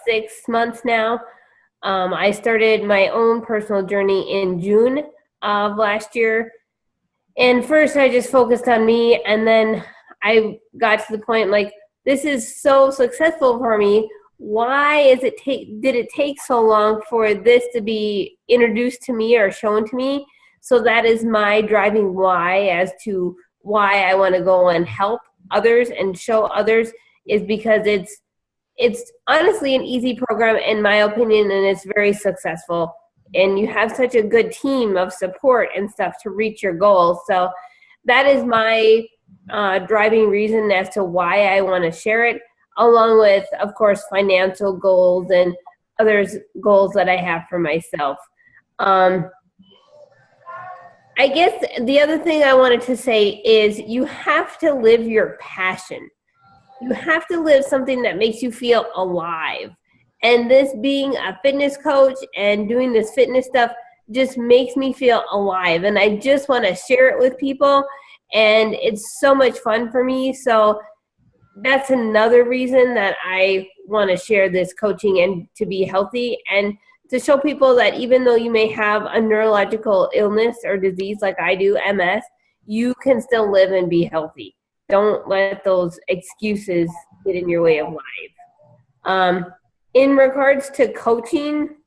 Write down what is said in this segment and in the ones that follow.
6 months now. I started my own personal journey in June of last year. And first I just focused on me, and then I got to the point like, this is so successful for me. Why did it take so long for this to be introduced to me or shown to me? So that is my driving why as to why I want to go and help others and show others, is because it's honestly an easy program in my opinion, and it's very successful. And you have such a good team of support and stuff to reach your goals. So that is my driving reason as to why I want to share it, along with, of course, financial goals and others goals that I have for myself. I guess the other thing I wanted to say is you have to live your passion. You have to live something that makes you feel alive. And this being a fitness coach and doing this fitness stuff just makes me feel alive. And I just want to share it with people. And it's so much fun for me. So that's another reason that I want to share this coaching and to be healthy, and to show people that even though you may have a neurological illness or disease like I do, MS, you can still live and be healthy. Don't let those excuses get in your way of life. In regards to coaching,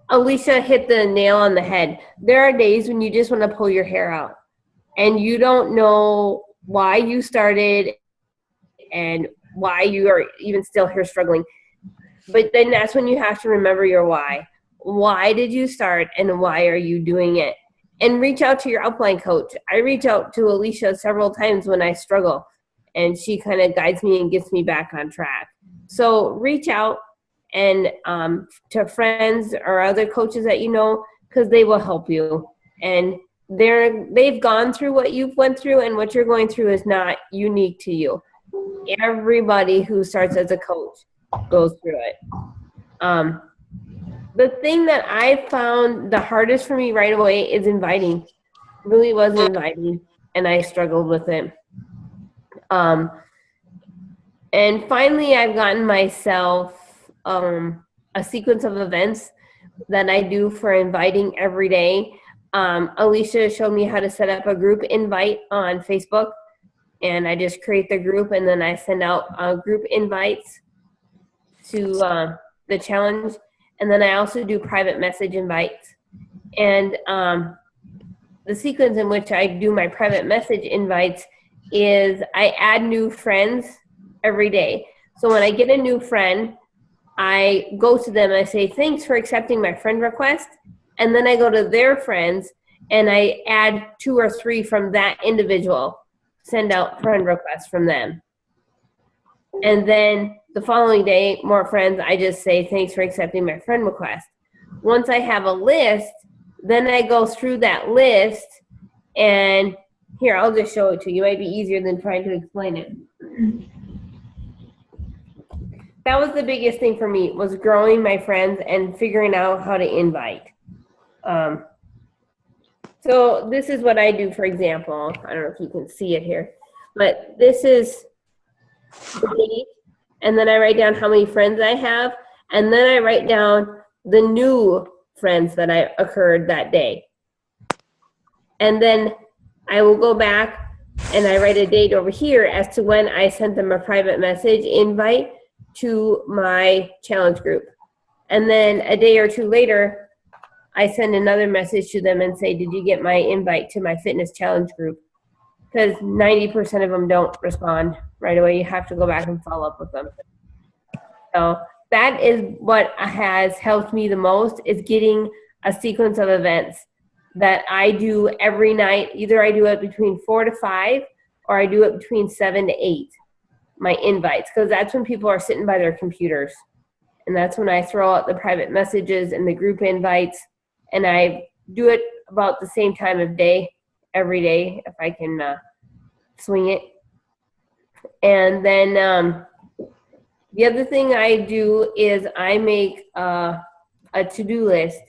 Alicia hit the nail on the head. There are days when you just want to pull your hair out and you don't know why you started and why you are even still here struggling. But then that's when you have to remember your why. Why did you start and why are you doing it? And reach out to your upline coach. I reach out to Alicia several times when I struggle, and she kind of guides me and gets me back on track. So reach out and to friends or other coaches that you know, because they will help you. And they've gone through what you've went through, and what you're going through is not unique to you. Everybody who starts as a coach goes through it. The thing that I found the hardest for me right away is inviting. Really was inviting, and I struggled with it. And finally, I've gotten myself a sequence of events that I do for inviting every day. Alicia showed me how to set up a group invite on Facebook, and I just create the group, and then I send out group invites to the challenge. And then I also do private message invites. And the sequence in which I do my private message invites is I add new friends every day. So when I get a new friend, I go to them and I say, thanks for accepting my friend request. And then I go to their friends and I add 2 or 3 from that individual, send out friend requests from them. And then the following day, more friends, I just say, thanks for accepting my friend request. Once I have a list, then I go through that list, and here, I'll just show it to you. It might be easier than trying to explain it. That was the biggest thing for me, was growing my friends and figuring out how to invite. So this is what I do, for example. I don't know if you can see it here, but this is the date, and then I write down how many friends I have, and then I write down the new friends that occurred that day. And then I will go back and I write a date over here as to when I sent them a private message invite to my challenge group. And then a day or 2 later, I send another message to them and say, did you get my invite to my fitness challenge group? Because 90% of them don't respond right away. You have to go back and follow up with them. So that is what has helped me the most, is getting a sequence of events that I do every night. Either I do it between 4 to 5 or I do it between 7 to 8, my invites, because that's when people are sitting by their computers. And that's when I throw out the private messages and the group invites. And I do it about the same time of day every day if I can swing it. And then the other thing I do is I make a to-do list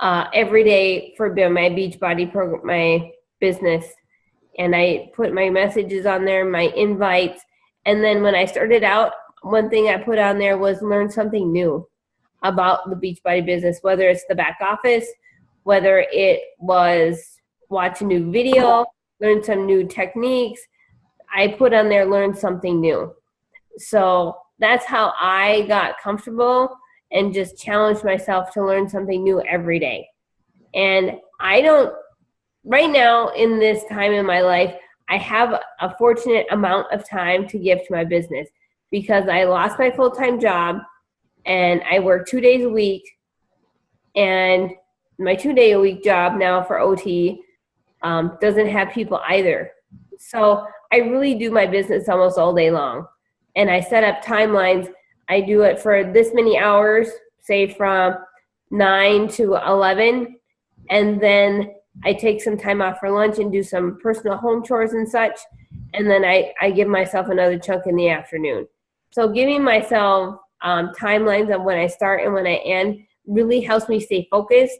every day for my Beachbody program, my business. And I put my messages on there, my invites. And then when I started out, one thing I put on there was learn something new about the Beachbody business, whether it's the back office, whether it was watch a new video, learn some new techniques. I put on there, learn something new. So that's how I got comfortable and just challenged myself to learn something new every day. And right now in this time in my life, I have a fortunate amount of time to give to my business because I lost my full-time job and I work 2 days a week, and my 2-day-a-week job now for OT doesn't have people either. So I really do my business almost all day long. And I set up timelines. I do it for this many hours, say from 9 to 11, and then I take some time off for lunch and do some personal home chores and such, and then I give myself another chunk in the afternoon. So giving myself timelines of when I start and when I end really helps me stay focused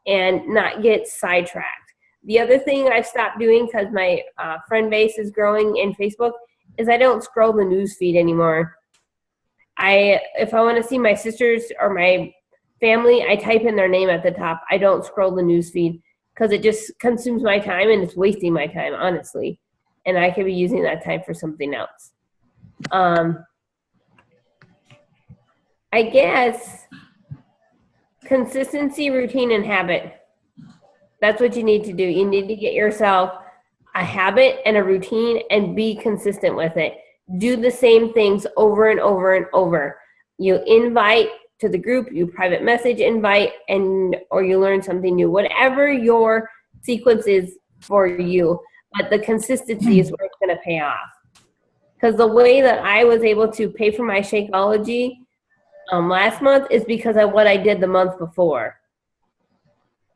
and not get sidetracked. The other thing I've stopped doing because my friend base is growing in Facebook is I don't scroll the news feed anymore. If I want to see my sisters or my family, I type in their name at the top. I don't scroll the news feed because it just consumes my time and it's wasting my time, honestly. And I could be using that time for something else. I guess consistency, routine, and habit. That's what you need to do. You need to get yourself a habit and a routine and be consistent with it. Do the same things over and over and over. You invite to the group, you private message invite, or you learn something new. Whatever your sequence is for you, but the consistency is where it's going to pay off. Because the way that I was able to pay for my Shakeology last month is because of what I did the month before.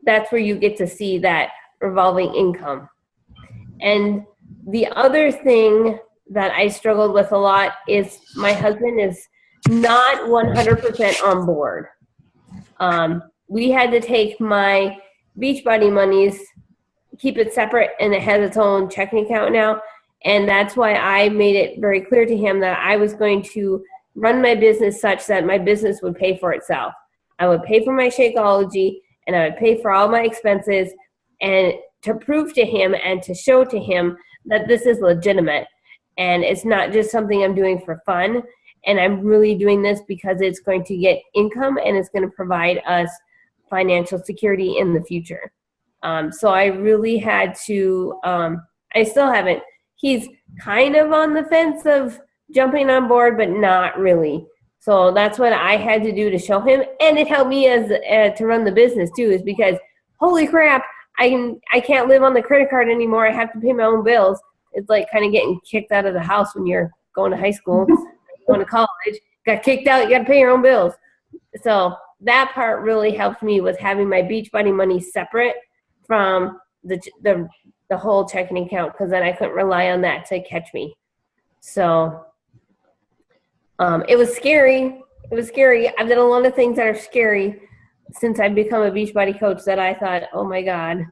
That's where you get to see that revolving income. And the other thing that I struggled with a lot is my husband is not 100% on board. We had to take my Beachbody monies, keep it separate, and it has its own checking account now. And that's why I made it very clear to him that I was going to run my business such that my business would pay for itself. I would pay for my Shakeology, and I would pay for all my expenses, and to prove to him and to show to him that this is legitimate and it's not just something I'm doing for fun, and I'm really doing this because it's going to get income and it's going to provide us financial security in the future. So I really had to, I still haven't, he's kind of on the fence of jumping on board, but not really. So that's what I had to do to show him, and it helped me as to run the business too, is because holy crap, I can't live on the credit card anymore. I have to pay my own bills. It's like kind of getting kicked out of the house when you're going to high school, going to college, got kicked out, you got to pay your own bills. So that part really helped me with having my Beachbody money separate from the whole checking account, because then I couldn't rely on that to catch me. So it was scary. It was scary. I've done a lot of things that are scary since I've become a Beachbody coach that I thought, oh my God,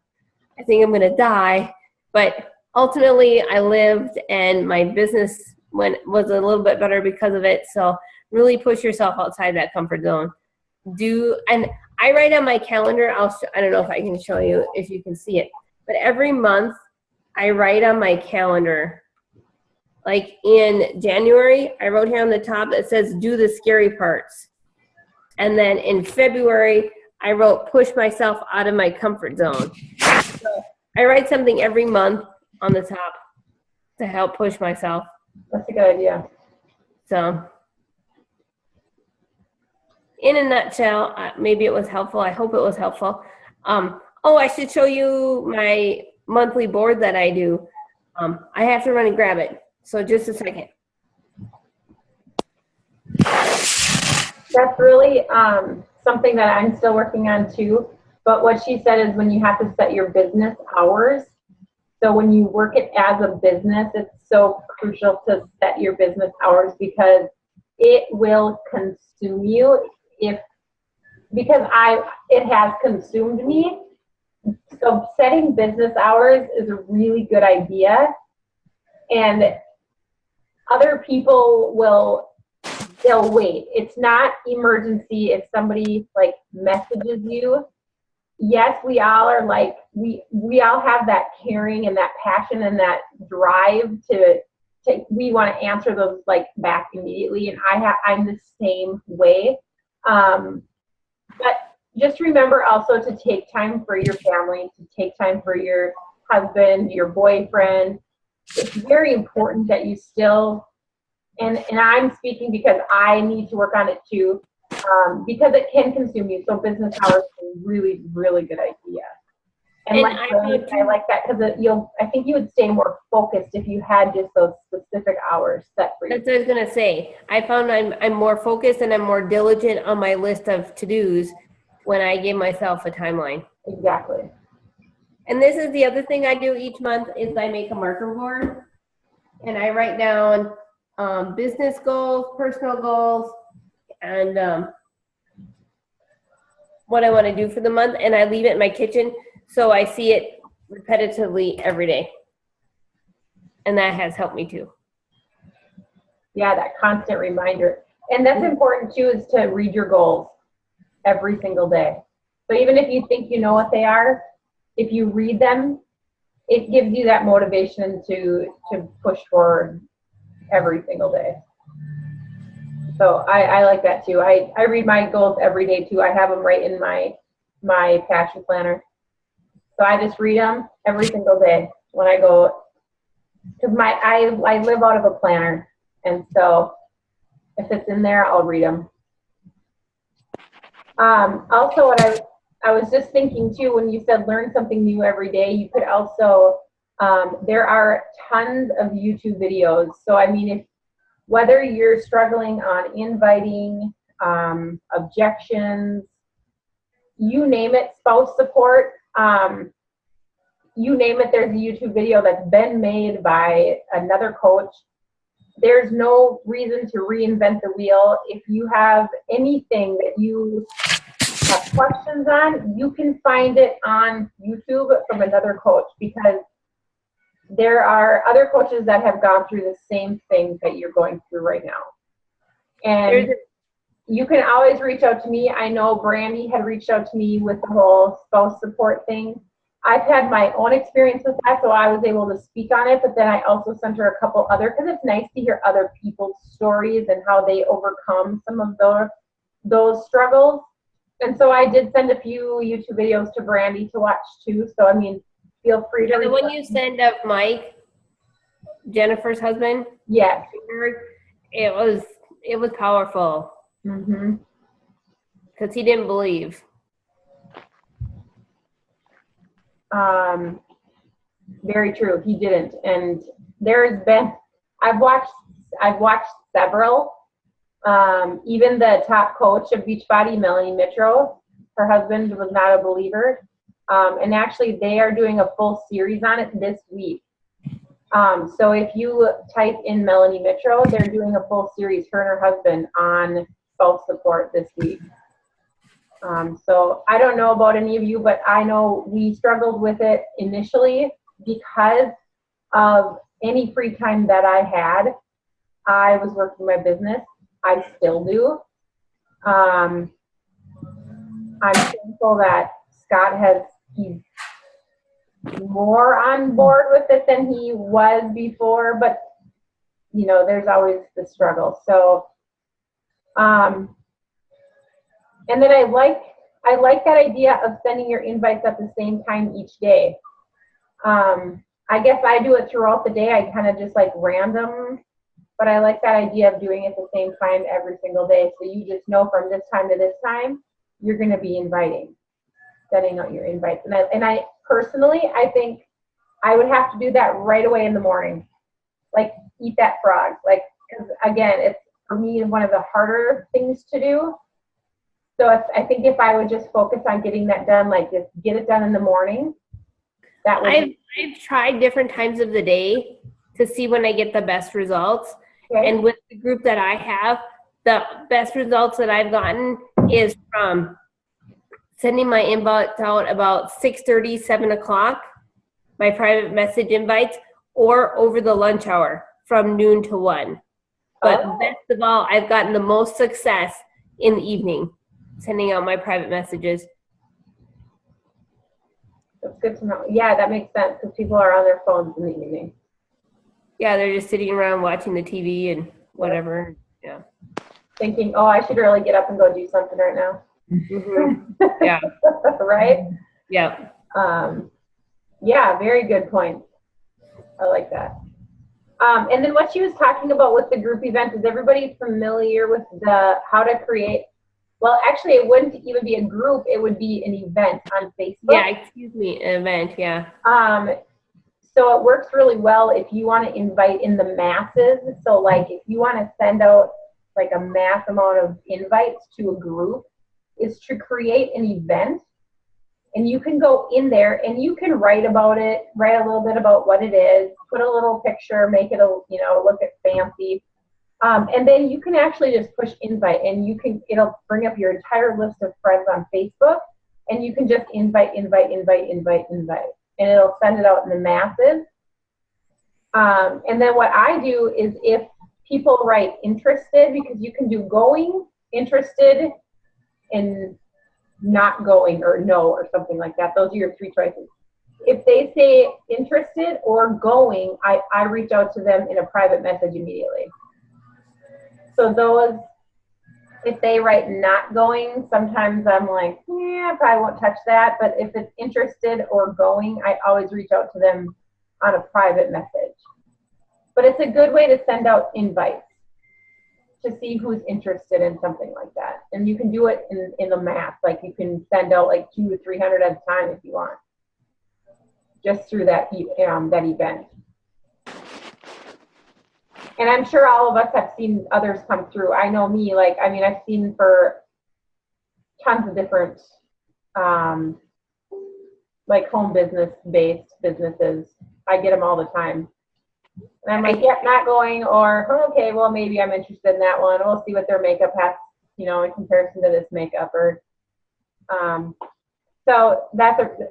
I think I'm going to die. But ultimately I lived, and my business was a little bit better because of it. So really push yourself outside that comfort zone. And I write on my calendar, I don't know if I can show you, if you can see it, but every month I write on my calendar. Like in January, I wrote here on the top that says, do the scary parts. And then in February, I wrote, push myself out of my comfort zone. So I write something every month on the top to help push myself. That's a good idea. So in a nutshell, maybe it was helpful. I hope it was helpful. I should show you my monthly board that I do. I have to run and grab it. So just a second. That's really something that I'm still working on too. But what she said is when you have to set your business hours. So when you work it as a business, it's so crucial to set your business hours, because it will consume you because it has consumed me. So setting business hours is a really good idea. And other people will they'll wait. It's not emergency if somebody like messages you. Yes, we all are like, we all have that caring and that passion and that drive to we want to answer those like back immediately. And I'm the same way. But just remember also to take time for your family, to take time for your husband, your boyfriend. It's very important that you still, and I'm speaking because I need to work on it too, because it can consume you. So business hours is a really, really good idea. And like, I like that because I think you would stay more focused if you had just those specific hours set for you. That's what I was gonna say. I found I'm more focused and I'm more diligent on my list of to-dos when I give myself a timeline. Exactly. And this is the other thing I do each month is I make a marker board and I write down business goals, personal goals, and what I want to do for the month, and I leave it in my kitchen so I see it repetitively every day. And that has helped me too. Yeah, that constant reminder. And that's important too, is to read your goals every single day. So even if you think you know what they are, if you read them, it gives you that motivation to push forward every single day. So I like that too. I read my goals every day too. I have them right in my passion planner. So I just read them every single day when I go, because I live out of a planner, and so if it's in there, I'll read them. Also, what I was just thinking too, when you said learn something new every day, you could also, there are tons of YouTube videos. So I mean, whether you're struggling on inviting, objections, you name it, spouse support, you name it, there's a YouTube video that's been made by another coach. There's no reason to reinvent the wheel. If you have anything that you have questions on, you can find it on YouTube from another coach, because there are other coaches that have gone through the same things that you're going through right now. And you can always reach out to me. I know Brandy had reached out to me with the whole spouse support thing. I've had my own experience with that, so I was able to speak on it, but then I also sent her a couple other, because it's nice to hear other people's stories and how they overcome some of those struggles. And so I did send a few YouTube videos to Brandy to watch too. So I mean, feel free to. The one you send of Mike, Jennifer's husband. Yes. It was powerful. Mm-hmm. Because he didn't believe. Very true. He didn't. And there's been, I've watched several. Even the top coach of Beachbody, Melanie Mitro, her husband was not a believer. And actually they are doing a full series on it this week. So if you type in Melanie Mitro, they're doing a full series, her and her husband, on spouse support this week. So I don't know about any of you, but I know we struggled with it initially because of any free time that I had. I was working my business. I still do. I'm thankful that Scott he's more on board with it than he was before, but you know, there's always the struggle. So, and then I like that idea of sending your invites at the same time each day. I guess I do it throughout the day. I kind of just like random, but I like that idea of doing it at the same time every single day. So you just know from this time to this time, you're going to be sending out your invites. And I personally, I think I would have to do that right away in the morning. Like eat that frog. Like, because again, it's for me one of the harder things to do. So I think if I would just focus on getting that done, like just get it done in the morning, that would. I've tried different times of the day to see when I get the best results. Okay. And with the group that I have, the best results that I've gotten is from sending my invites out about 6:30, 7 o'clock, my private message invites, or over the lunch hour from noon to 1. But Oh. best of all, I've gotten the most success in the evening, sending out my private messages. That's good to know. Yeah, that makes sense because people are on their phones in the evening. Yeah, they're just sitting around watching the TV and whatever. Yeah. Thinking, oh, I should really get up and go do something right now. Mm-hmm. Yeah. Right? Yeah. Yeah, very good point. I like that. And then what she was talking about with the group event, is everybody familiar with how to create? Well, actually, it wouldn't even be a group. It would be an event on Facebook. Yeah, excuse me, an event, yeah. So it works really well if you want to invite in the masses. So like if you want to send out like a mass amount of invites to a group, is to create an event. And you can go in there and you can write about it, write a little bit about what it is, put a little picture, make it look at fancy. And then you can actually just push invite, and it'll bring up your entire list of friends on Facebook, and you can just invite, and it'll send it out in the masses. And then what I do is, if people write interested, because you can do going, interested, and not going, or no, or something like that. Those are your three choices. If they say interested or going, I reach out to them in a private message immediately. So those, if they write not going, sometimes I'm like, yeah, I probably won't touch that. But if it's interested or going, I always reach out to them on a private message. But it's a good way to send out invites to see who's interested in something like that. And you can do it in the mass. Like you can send out like 200 to 300 at a time if you want, just through that event. And I'm sure all of us have seen others come through. I know me, I've seen for tons of different like home business-based businesses. I get them all the time. And I'm like, yep, not going, or okay, well, maybe I'm interested in that one. We'll see what their makeup has, in comparison to this makeup. Or so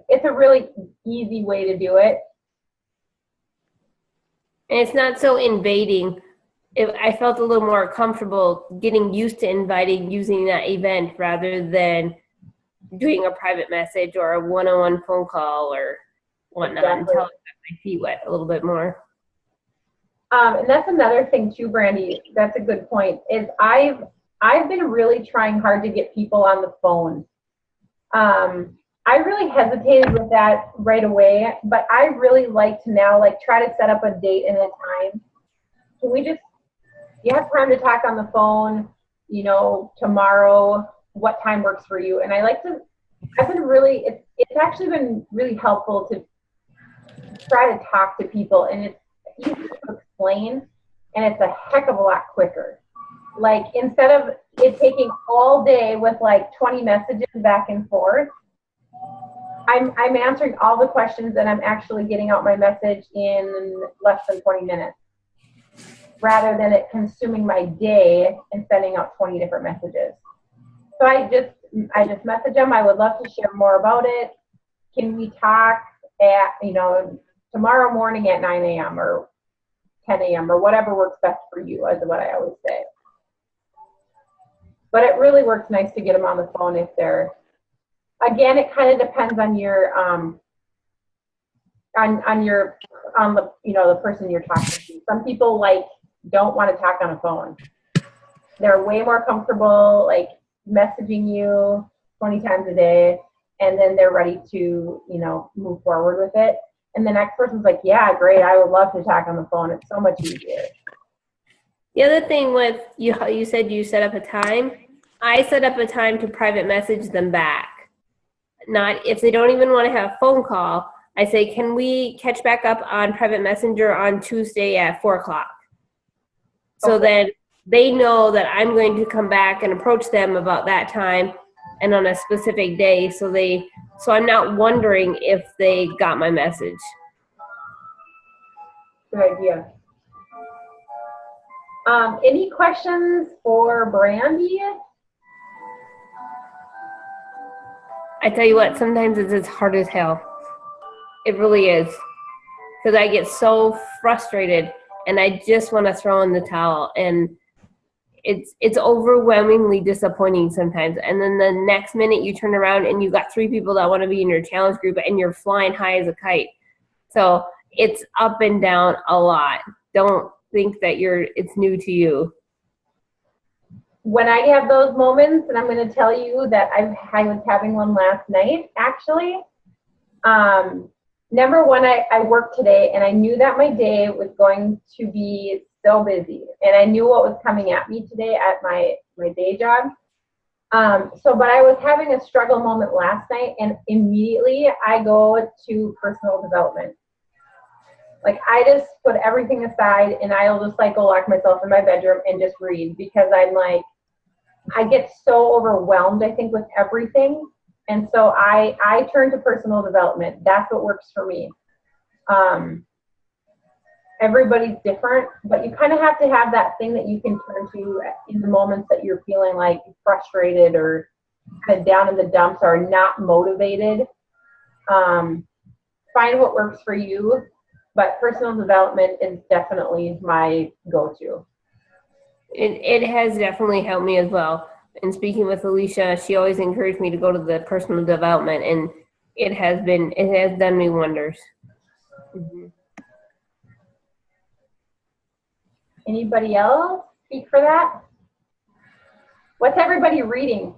it's a really easy way to do it. And it's not so invading. I felt a little more comfortable getting used to inviting using that event rather than doing a private message or a one-on-one phone call or whatnot. Exactly. Until I got my feet wet a little bit more. And that's another thing too, Brandy. That's a good point. Is I've been really trying hard to get people on the phone. I really hesitated with that right away, but I really like to now try to set up a date and a time. Can we just, you have time to talk on the phone, tomorrow, what time works for you? And it's actually been really helpful to try to talk to people, and it's easy to explain, and it's a heck of a lot quicker. Like instead of it taking all day with 20 messages back and forth, I'm answering all the questions, and I'm actually getting out my message in less than 20 minutes, rather than it consuming my day and sending out 20 different messages. So I just message them. I would love to share more about it. Can we talk at, tomorrow morning at 9 a.m. or 10 a.m. or whatever works best for you, is what I always say. But it really works nice to get them on the phone if they're, again, it kind of depends on your, the person you're talking to. Some people don't want to talk on a phone. They're way more comfortable messaging you 20 times a day, and then they're ready to, move forward with it. And the next person's like, yeah, great, I would love to talk on the phone. It's so much easier. The other thing with you said you set up a time. I set up a time to private message them back. Not if they don't even want to have a phone call, I say, can we catch back up on private messenger on Tuesday at 4:00? So then they know that I'm going to come back and approach them about that time and on a specific day. So I'm not wondering if they got my message. Good idea. Any questions for Brandy? I tell you what, sometimes it's as hard as hell. It really is. Because I get so frustrated and I just want to throw in the towel. And it's overwhelmingly disappointing sometimes. And then the next minute you turn around and you got 3 people that want to be in your challenge group and you're flying high as a kite. So it's up and down a lot. Don't think that it's new to you. When I have those moments, and I'm going to tell you that I was having one last night, actually. Number one, I worked today, and I knew that my day was going to be so busy, and I knew what was coming at me today at my day job. But I was having a struggle moment last night, and immediately I go to personal development. Like, I just put everything aside, and I'll just like go lock myself in my bedroom and just read, because I'm like, I get so overwhelmed, I think, with everything. And so I turn to personal development. That's what works for me. Everybody's different, but you kind of have to have that thing that you can turn to in the moments that you're feeling like frustrated or kind of down in the dumps or not motivated. Find what works for you, but personal development is definitely my go-to. It has definitely helped me as well. And speaking with Alicia, she always encouraged me to go to the personal development, and it has done me wonders. Mm-hmm. Anybody else speak for that? What's everybody reading?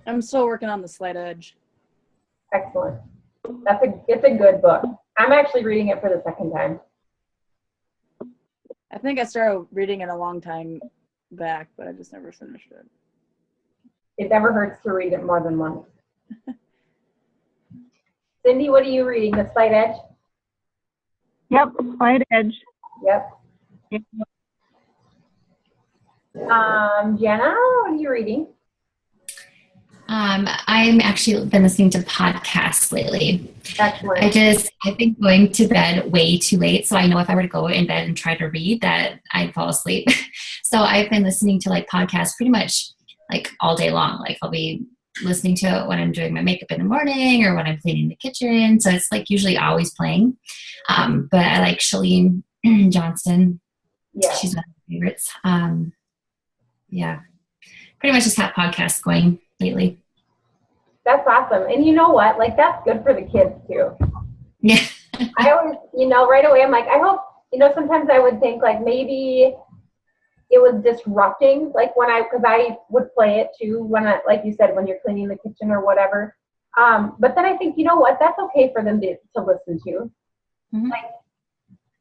I'm still working on The Slight Edge. Excellent. It's a good book. I'm actually reading it for the second time. I think I started reading it a long time back, but I just never finished it. It never hurts to read it more than once. Cindy, what are you reading? The Slight Edge? Yep, Slight Edge. Yep. Jenna, what are you reading? I'm actually been listening to podcasts lately. Excellent. I've been going to bed way too late, so I know if I were to go in bed and try to read that I'd fall asleep. So I've been listening to like podcasts pretty much like all day long. Like I'll be listening to it when I'm doing my makeup in the morning or when I'm cleaning the kitchen. So it's like usually always playing. But I like Chalene Johnson. Yeah. She's one of my favorites. Yeah. Pretty much just have podcasts going lately. That's awesome. And you know what? Like, that's good for the kids too. Yeah. I always, right away, I'm like, I hope, sometimes I would think like maybe it was disrupting, like because I would play it too like you said, when you're cleaning the kitchen or whatever. But then I think, you know what? That's okay for them to listen to. Mm-hmm. Like,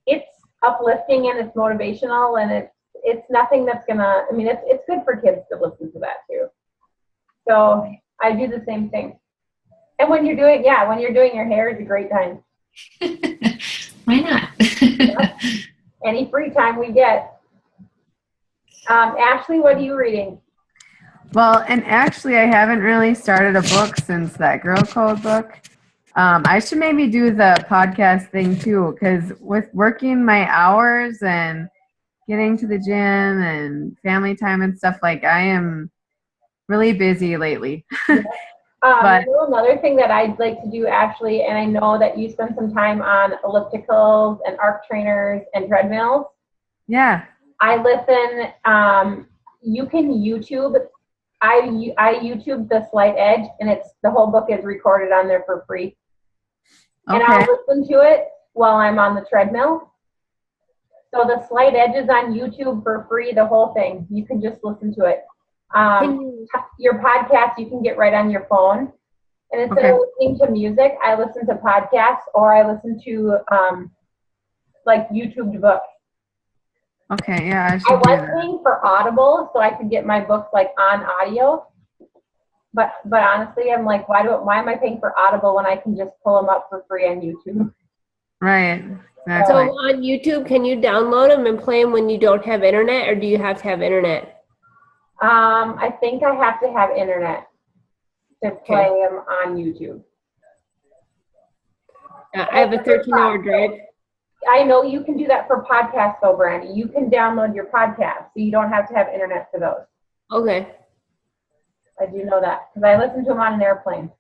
it's uplifting and it's motivational, and it's nothing that's gonna, it's good for kids to listen to that too. So I do the same thing. And when you're doing your hair, is a great time. Why not? Yep. Any free time we get. Ashley, what are you reading? Well, and actually, I haven't really started a book since that Girl Code book. I should maybe do the podcast thing too, because with working my hours and getting to the gym and family time and stuff, like I am really busy lately. But another thing that I'd like to do, Ashley, and I know that you spend some time on ellipticals and arc trainers and treadmills. yeah. I listen. You can YouTube. I YouTube The Slight Edge, and the whole book is recorded on there for free. Okay. And I'll listen to it while I'm on the treadmill. So The Slight Edge is on YouTube for free, the whole thing. You can just listen to it. Your podcast you can get right on your phone. And instead of listening to music, I listen to podcasts, or I listen to like YouTube books. Okay, yeah, I was paying for Audible so I could get my books like on audio. But honestly, I'm like, why am I paying for Audible when I can just pull them up for free on YouTube? Right. Exactly. So on YouTube, can you download them and play them when you don't have internet, or do you have to have internet? I think I have to have internet to play them on YouTube. I have a 13-hour drive. I know you can do that for podcasts though, Brandy. You can download your podcast, so you don't have to have internet for those. Okay. I do know that, because I listen to them on an airplane.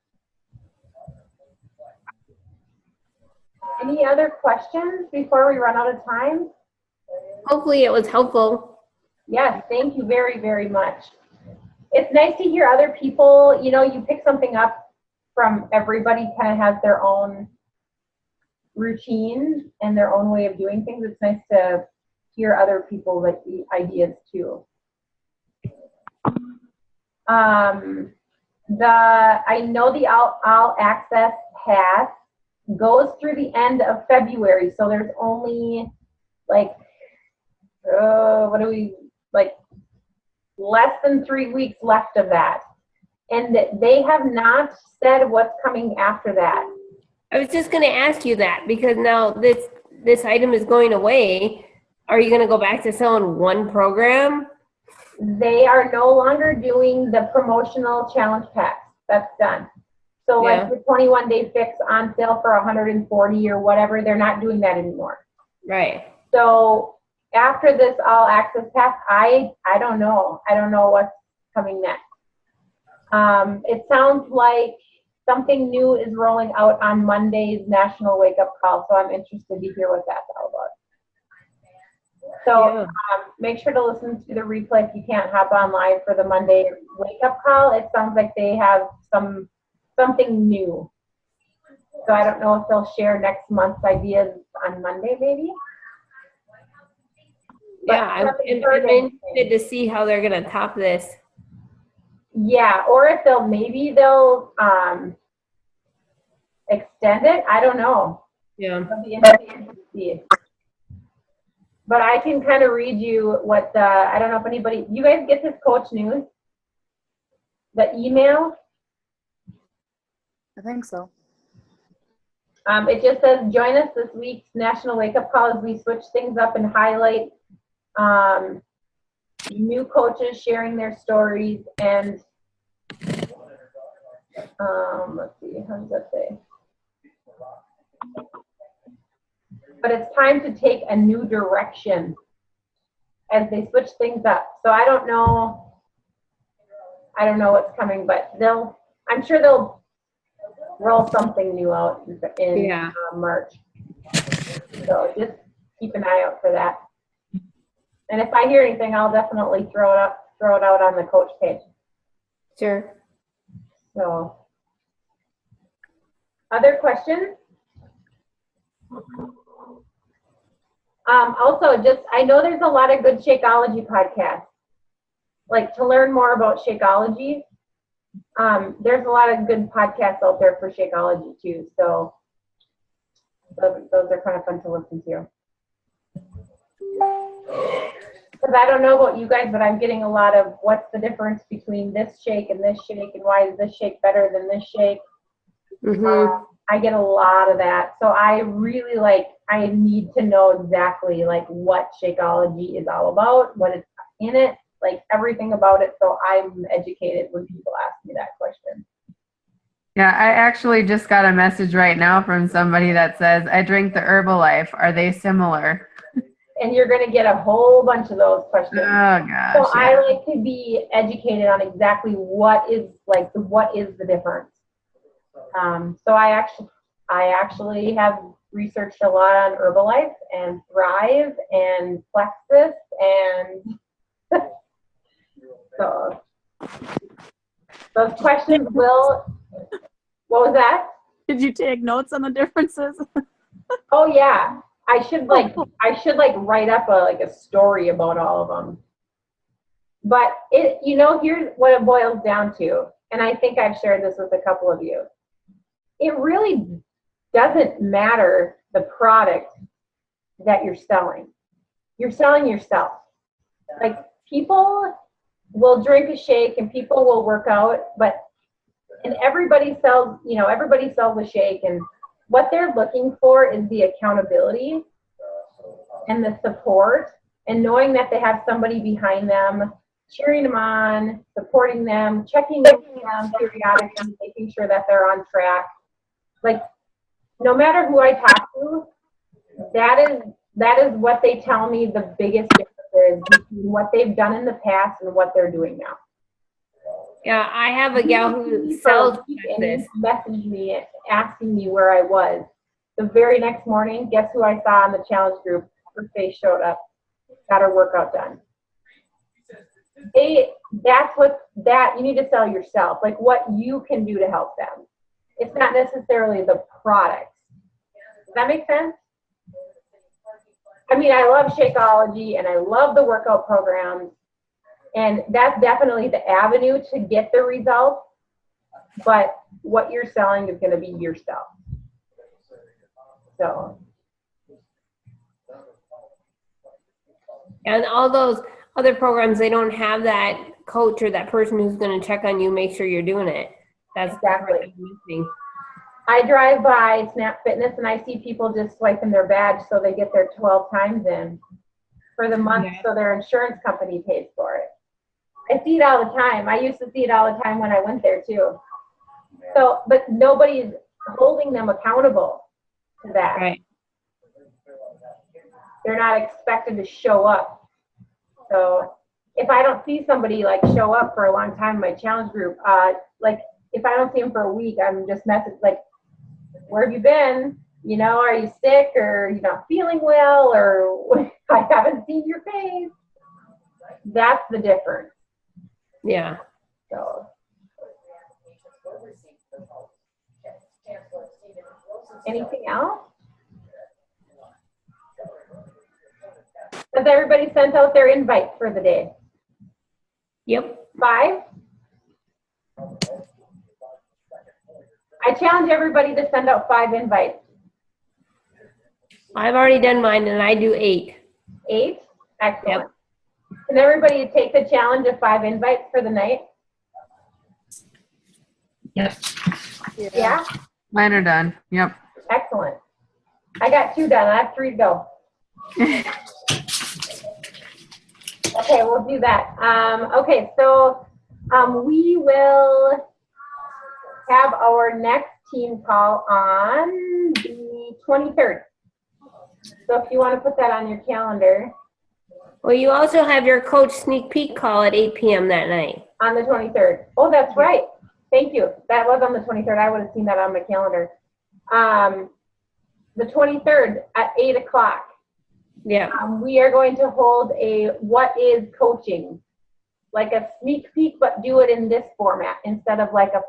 Any other questions before we run out of time? Hopefully it was helpful. Yes, thank you very, very much. It's nice to hear other people, you know, you pick something up from everybody kind of has their own routine and their own way of doing things. It's nice to hear other people's ideas too. I know the All Access Pass goes through the end of February, so there's only like less than 3 weeks left of that, and they have not said what's coming after that. I was just going to ask you that because now this item is going away. Are you going to go back to selling one program? They are no longer doing the promotional challenge packs. That's done. So like the 21-day fix on sale for $140 or whatever, they're not doing that anymore. Right. So after this all access pack, I don't know. I don't know what's coming next. It sounds like something new is rolling out on Monday's National Wake Up Call, so I'm interested to hear what that's all about. So make sure to listen to the replay if you can't hop on live for the Monday Wake Up Call. It sounds like they have something new. So I don't know if they'll share next month's ideas on Monday, maybe. Yeah, I'm interested to see how they're going to top this. Yeah, or if they'll extend it. I don't know. Yeah. It'll be interesting to see. But I can kind of read you what I don't know if anybody, you guys get this Coach News? The email? I think so. It just says, join us this week's National Wake Up Call as we switch things up and highlight new coaches sharing their stories and let's see, how does that say? But it's time to take a new direction as they switch things up. So I don't know what's coming, but I'm sure they'll roll something new out in March. So just keep an eye out for that. And if I hear anything, I'll definitely throw it out on the coach page. Sure. So, other questions? Also, I know there's a lot of good Shakeology podcasts. Like to learn more about Shakeology, there's a lot of good podcasts out there for Shakeology too. So those are kind of fun to listen to. Because I don't know about you guys, but I'm getting a lot of what's the difference between this shake and why is this shake better than this shake. Mm-hmm. I get a lot of that. So I really I need to know exactly what Shakeology is all about, what is in it, everything about it. So I'm educated when people ask me that question. Yeah, I actually just got a message right now from somebody that says, I drink the Herbalife. Are they similar? And you're going to get a whole bunch of those questions. Oh, gosh. So I like to be educated on exactly what is the difference. So I actually have researched a lot on Herbalife and Thrive and Plexus and so those questions will. What was that? Did you take notes on the differences? Oh yeah, I should write up a story about all of them. But here's what it boils down to, and I think I've shared this with a couple of you. It really doesn't matter the product that you're selling. You're selling yourself. People will drink a shake and people will work out, and everybody sells a shake, and what they're looking for is the accountability and the support and knowing that they have somebody behind them, cheering them on, supporting them, checking in with them periodically, making sure that they're on track. No matter who I talk to, that is what they tell me the biggest difference is between what they've done in the past and what they're doing now. Yeah, I have a gal who sells this. Messaged me asking me where I was, The very next morning, guess who I saw in the challenge group? Her face showed up, got her workout done. That you need to sell yourself, like what you can do to help them. It's not necessarily the product. Does that make sense? I mean, I love Shakeology and I love the workout programs, and that's definitely the avenue to get the results, but what you're selling is going to be yourself. So. And all those other programs, they don't have that coach or that person who's going to check on you, make sure you're doing it. That's Exactly. missing. I drive by Snap Fitness and I see people just swiping their badge so they get their 12 times in for the month, Yeah. so their insurance company pays for it. I see it all the time. I used to see it all the time when I went there too. So, but nobody's holding them accountable to that. Right. They're not expected to show up. So if I don't see somebody like show up for a long time in my challenge group, like if I don't see them for a week, I'm just messaging like, where have you been? You know, are you sick or you're not feeling well or I haven't seen your face. That's the difference. Yeah. So. Anything else? Has everybody sent out their invites for the day? Yep. 5? I challenge everybody to send out 5 invites. I've already done mine and I do 8. 8? Excellent. Yep. Can everybody take the challenge of 5 invites for the night? Yep. Yeah? Mine are done. Yep. Excellent. I got 2 done. I have 3 to go. Okay, we'll do that. Okay, so we will have our next team call on the 23rd. So if you want to put that on your calendar. Well, you also have your coach sneak peek call at 8 p.m. that night. On the 23rd. Oh, that's right. Thank you. That was on the 23rd. I would have seen that on my calendar. The 23rd at 8 o'clock. Yeah. We are going to hold a what is coaching, like a sneak peek, but do it in this format instead of like a